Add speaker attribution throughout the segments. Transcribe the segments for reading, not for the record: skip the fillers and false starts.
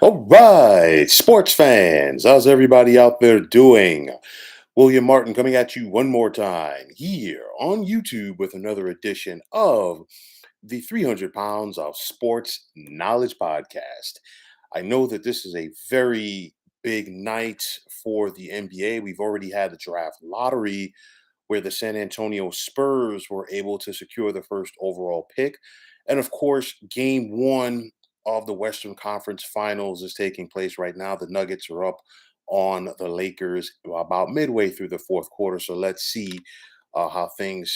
Speaker 1: All right, sports fans, how's everybody out there doing? William Martin coming at you one more time here on YouTube with another edition of the 300 Pounds of Sports Knowledge Podcast. I know that this is a very big night for the NBA. We've already had the draft lottery where the San Antonio Spurs were able to secure the first overall pick. And of course, game one of the Western Conference Finals is taking place right now. The Nuggets are up on the Lakers about midway through the fourth quarter. So let's see how things,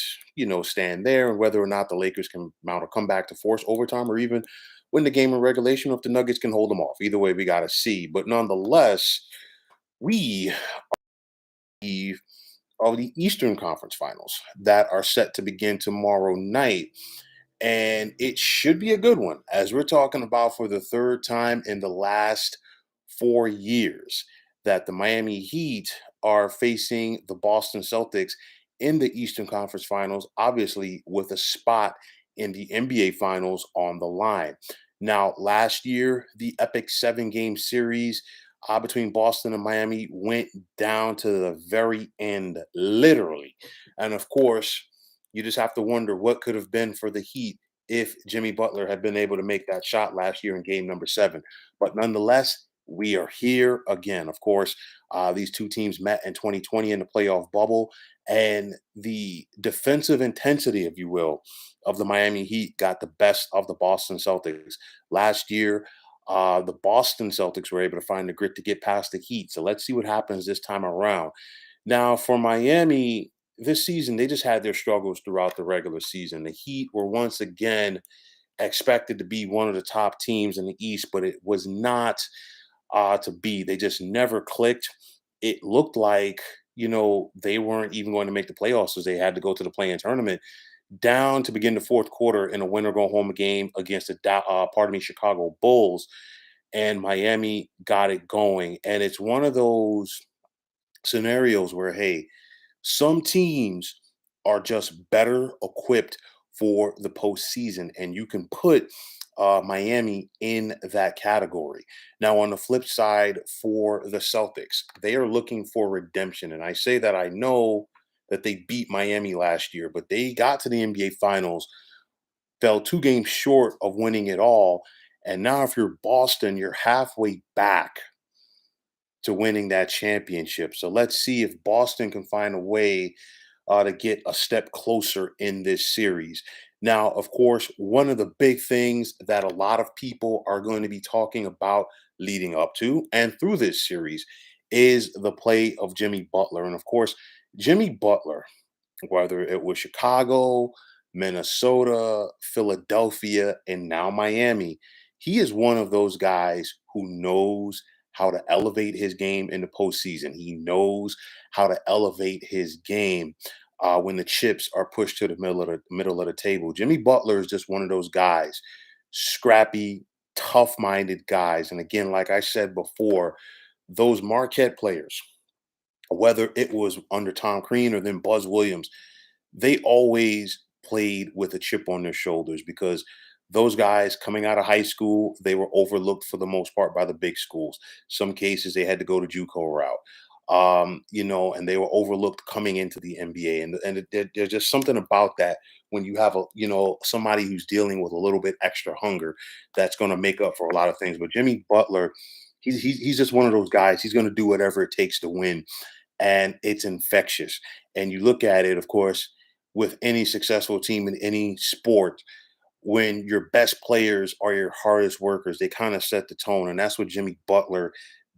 Speaker 1: stand there and whether or not the Lakers can mount a comeback to force overtime or even win the game in regulation or if the Nuggets can hold them off. Either way, we got to see. But nonetheless, we of the Eastern Conference Finals that are set to begin tomorrow night. And it should be a good one, as we're talking about for the third time in the last 4 years that the Miami Heat are facing the Boston Celtics in the Eastern Conference Finals, obviously with a spot in the NBA Finals on the line. Now, last year, the epic 7 game series between Boston and Miami went down to the very end, literally. And of course, you just have to wonder what could have been for the Heat if Jimmy Butler had been able to make that shot last year in game number 7. But nonetheless, we are here again. Of course, these two teams met in 2020 in the playoff bubble, and the defensive intensity, if you will, of the Miami Heat got the best of the Boston Celtics. Last year, the Boston Celtics were able to find the grit to get past the Heat. So let's see what happens this time around. Now, for Miami, this season, they just had their struggles throughout the regular season. The Heat were once again expected to be one of the top teams in the East, but it was not to be. They just never clicked. It looked like, they weren't even going to make the playoffs as they had to go to the play-in tournament down to begin the fourth quarter in a winner go home game against the Chicago Bulls, and Miami got it going. And it's one of those scenarios where, hey, some teams are just better equipped for the postseason, and you can put Miami in that category. Now, on the flip side, for the Celtics, they are looking for redemption. And I say that I know that they beat Miami last year, but they got to the NBA Finals, fell 2 games short of winning it all. And now, if you're Boston, you're halfway back to winning that championship. So let's see if Boston can find a way to get a step closer in this series. Now, of course, one of the big things that a lot of people are going to be talking about leading up to and through this series is the play of Jimmy Butler. And of course, Jimmy Butler, whether it was Chicago, Minnesota, Philadelphia, and now Miami, he is one of those guys who knows how to elevate his game in the postseason. He knows how to elevate his game when the chips are pushed to the middle of the table. Jimmy Butler is just one of those guys, scrappy, tough-minded guys. And again, like I said before, those Marquette players, whether it was under Tom Crean or then Buzz Williams, they always played with a chip on their shoulders because those guys coming out of high school, they were overlooked for the most part by the big schools. Some cases they had to go to JUCO route. And they were overlooked coming into the NBA. And there's just something about that when you have somebody who's dealing with a little bit extra hunger that's going to make up for a lot of things. But Jimmy Butler, he's just one of those guys. He's going to do whatever it takes to win, and it's infectious. And you look at it, of course, with any successful team in any sport, when your best players are your hardest workers, they kind of set the tone. And that's what Jimmy Butler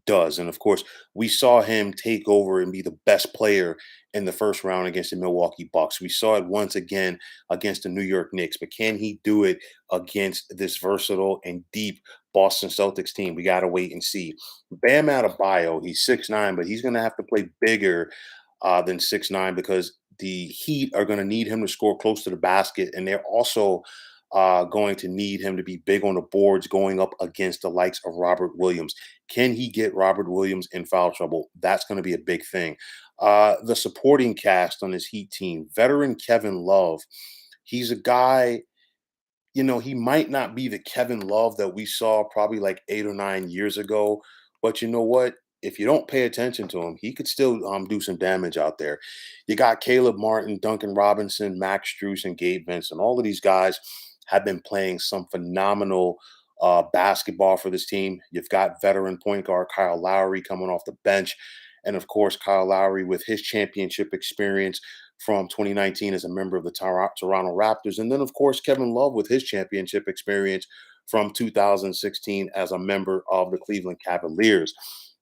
Speaker 1: does. And of course, we saw him take over and be the best player in the first round against the Milwaukee Bucks. We saw it once again against the New York Knicks, but can he do it against this versatile and deep Boston Celtics team? We got to wait and see. Bam Adebayo, he's 6'9", but he's going to have to play bigger than 6'9" because the Heat are going to need him to score close to the basket, and they're also going to need him to be big on the boards going up against the likes of Robert Williams. Can he get Robert Williams in foul trouble? That's going to be a big thing. The supporting cast on this Heat team, veteran Kevin Love, he's a guy he might not be the Kevin Love that we saw probably like 8 or 9 years ago, but you know what? If you don't pay attention to him, he could still do some damage out there. You got Caleb Martin, Duncan Robinson, Max Strus, and Gabe Vincent. All of these guys have been playing some phenomenal basketball for this team. You've got veteran point guard Kyle Lowry coming off the bench. And of course, Kyle Lowry with his championship experience from 2019 as a member of the Toronto Raptors. And then, of course, Kevin Love with his championship experience from 2016 as a member of the Cleveland Cavaliers.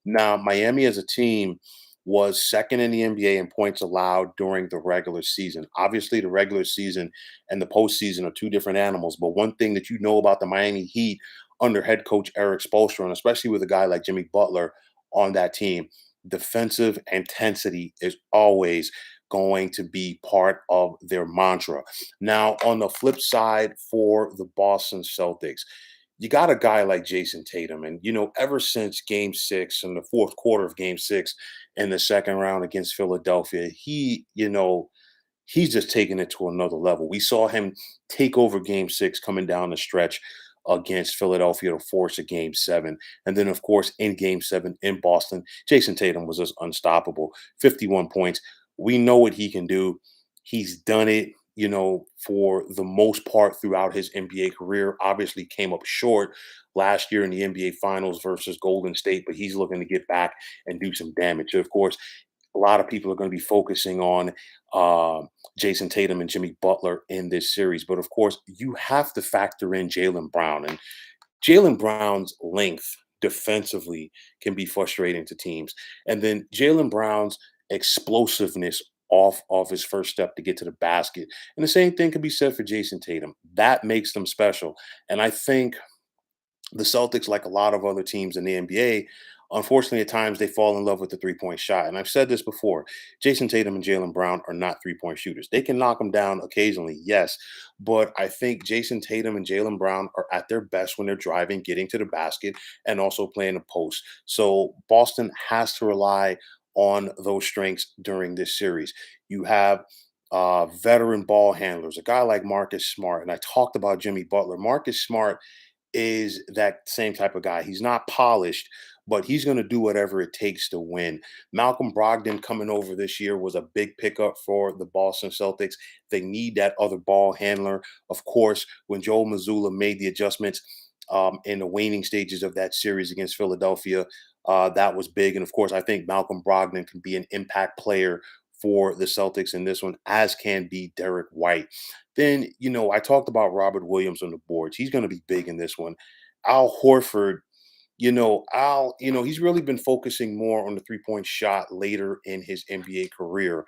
Speaker 1: Now, Miami as a team was second in the NBA in points allowed during the regular season. Obviously, the regular season and the postseason are two different animals. But one thing that you know about the Miami Heat under head coach Eric Spoelstra, and especially with a guy like Jimmy Butler on that team, defensive intensity is always going to be part of their mantra. Now, on the flip side, for the Boston Celtics, you got a guy like Jayson Tatum. And, ever since game 6 and the fourth quarter of game 6 in the second round against Philadelphia, he's just taking it to another level. We saw him take over game 6 coming down the stretch against Philadelphia to force a game 7. And then, of course, in game 7 in Boston, Jason Tatum was just unstoppable. 51 points. We know what he can do. He's done it, for the most part throughout his NBA career. Obviously, came up short last year in the NBA Finals versus Golden State, but he's looking to get back and do some damage. Of course, a lot of people are going to be focusing on Jason Tatum and Jimmy Butler in this series. But of course, you have to factor in Jaylen Brown. And Jaylen Brown's length defensively can be frustrating to teams. And then Jaylen Brown's explosiveness off of his first step to get to the basket. And the same thing can be said for Jason Tatum. That makes them special. And I think the Celtics, like a lot of other teams in the NBA, unfortunately, at times they fall in love with the 3-point shot. And I've said this before: Jason Tatum and Jaylen Brown are not 3-point shooters. They can knock them down occasionally, yes. But I think Jason Tatum and Jaylen Brown are at their best when they're driving, getting to the basket, and also playing the post. So Boston has to rely on those strengths during this series. You have veteran ball handlers, a guy like Marcus Smart. And I talked about Jimmy Butler. Marcus Smart is that same type of guy. He's not polished, but he's going to do whatever it takes to win. Malcolm Brogdon coming over this year was a big pickup for the Boston Celtics. They need that other ball handler. Of course, when Joel Mazzulla made the adjustments in the waning stages of that series against Philadelphia, that was big. And of course, I think Malcolm Brogdon can be an impact player for the Celtics in this one, as can be Derek White. Then, I talked about Robert Williams on the boards. He's going to be big in this one. Al Horford, he's really been focusing more on the 3-point shot later in his NBA career.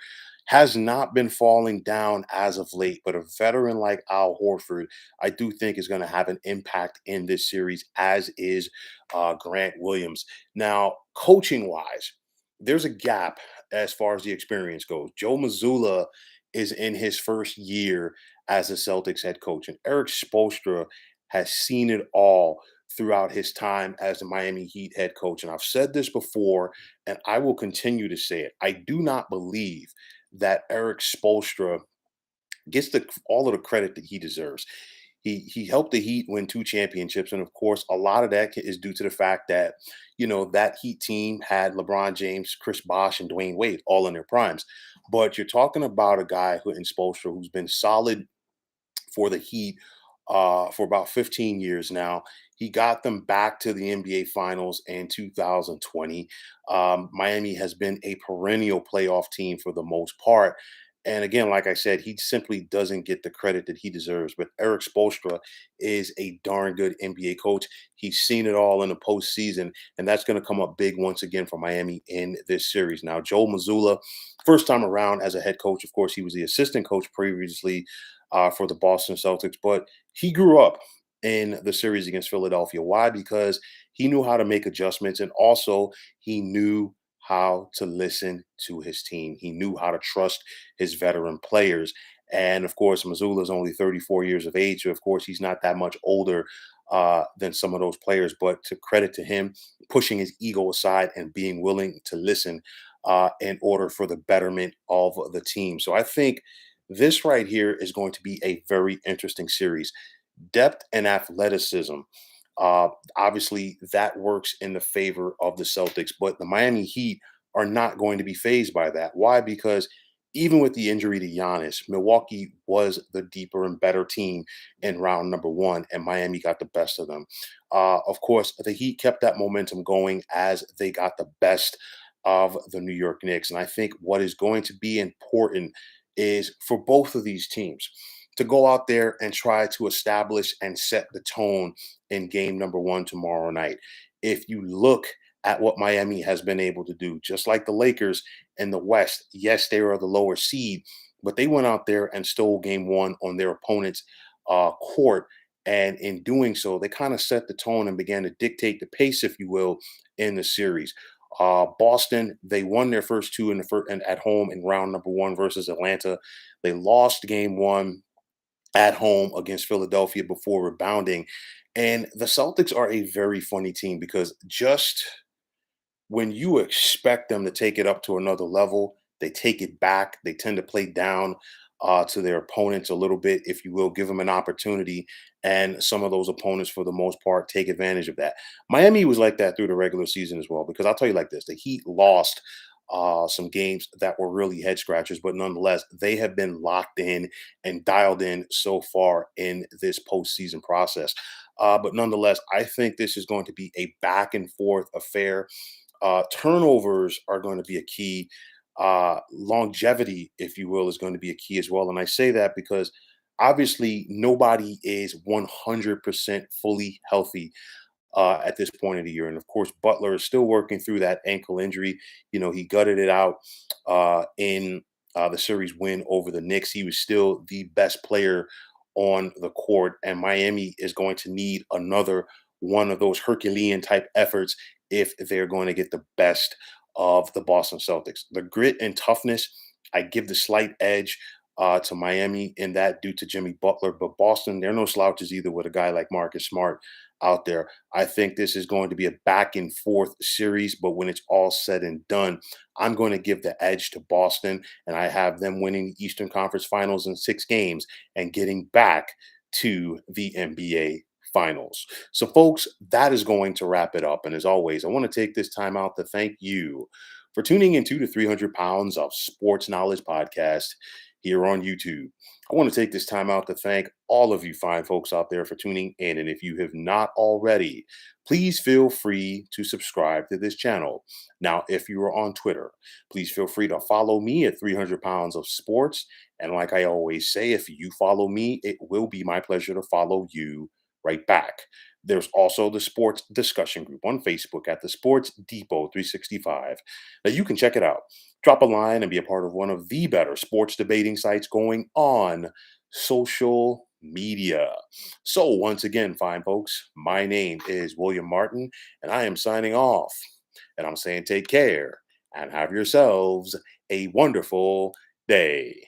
Speaker 1: Has not been falling down as of late, but a veteran like Al Horford, I do think is going to have an impact in this series, as is Grant Williams. Now, coaching wise, there's a gap as far as the experience goes. Joe Mazzulla is in his first year as a Celtics head coach, and Eric Spoelstra has seen it all throughout his time as the Miami Heat head coach. And I've said this before, and I will continue to say it. I do not believe that Eric Spoelstra gets all of the credit that he deserves. He helped the Heat win 2 championships, and of course, a lot of that is due to the fact that that Heat team had LeBron James, Chris Bosh, and Dwayne Wade all in their primes. But you're talking about a guy who in Spoelstra who's been solid for the Heat for about 15 years now. He got them back to the NBA Finals in 2020. Miami has been a perennial playoff team for the most part. And again, like I said, he simply doesn't get the credit that he deserves. But Eric Spoelstra is a darn good NBA coach. He's seen it all in the postseason, and that's going to come up big once again for Miami in this series. Now, Joe Mazzulla, first time around as a head coach, of course, he was the assistant coach previously for the Boston Celtics, but he grew up in the series against Philadelphia. Why? Because he knew how to make adjustments, and also he knew how to listen to his team. He knew how to trust his veteran players. And of course, Missoula is only 34 years of age. So, of course, he's not that much older than some of those players. But to credit to him, pushing his ego aside and being willing to listen in order for the betterment of the team. So I think this right here is going to be a very interesting series. Depth and athleticism. Uh, Obviously, that works in the favor of the Celtics, but the Miami Heat are not going to be phased by that. Why? Because even with the injury to Giannis, Milwaukee was the deeper and better team in round number one, and Miami got the best of them. Of course, the Heat kept that momentum going as they got the best of the New York Knicks. And I think what is going to be important is for both of these teams to go out there and try to establish and set the tone in game number one tomorrow night. If you look at what Miami has been able to do, just like the Lakers in the West, yes, they are the lower seed, but they went out there and stole game one on their opponent's court. And in doing so, they kind of set the tone and began to dictate the pace, if you will, in the series. Boston, they won their first two in the first and at home in round number one versus Atlanta. They lost game one at home against Philadelphia before rebounding. And the Celtics are a very funny team because just when you expect them to take it up to another level, they take it back. They tend to play down to their opponents a little bit, if you will, give them an opportunity. And some of those opponents, for the most part, take advantage of that. Miami was like that through the regular season as well, because I'll tell you like this: the Heat lost some games that were really head scratchers, but nonetheless, they have been locked in and dialed in so far in this postseason process. But nonetheless, I think this is going to be a back and forth affair. Turnovers are going to be a key. Longevity, if you will, is going to be a key as well. And I say that because obviously nobody is 100% fully healthy at this point of the year. And of course, Butler is still working through that ankle injury. You know, he gutted it out in the series win over the Knicks. He was still the best player on the court, and Miami is going to need another one of those Herculean type efforts if they're going to get the best of the Boston Celtics. The grit and toughness, I give the slight edge to Miami in that due to Jimmy Butler, but Boston, they're no slouches either with a guy like Marcus Smart out there. I think this is going to be a back and forth series, but when it's all said and done, I'm going to give the edge to Boston, and I have them winning the Eastern Conference Finals in 6 games and getting back to the NBA Finals. So, folks, that is going to wrap it up. And as always, I want to take this time out to thank you for tuning into the 300 Pounds of Sports Knowledge podcast here on YouTube. I want to take this time out to thank all of you fine folks out there for tuning in. And if you have not already, please feel free to subscribe to this channel. Now, if you are on Twitter, please feel free to follow me at 300 Pounds of Sports. And like I always say, if you follow me, it will be my pleasure to follow you right back. There's also the sports discussion group on Facebook at the Sports Depot 365. Now you can check it out. Drop a line and be a part of one of the better sports debating sites going on social media. So once again, fine folks, my name is William Martin, and I am signing off. And I'm saying take care and have yourselves a wonderful day.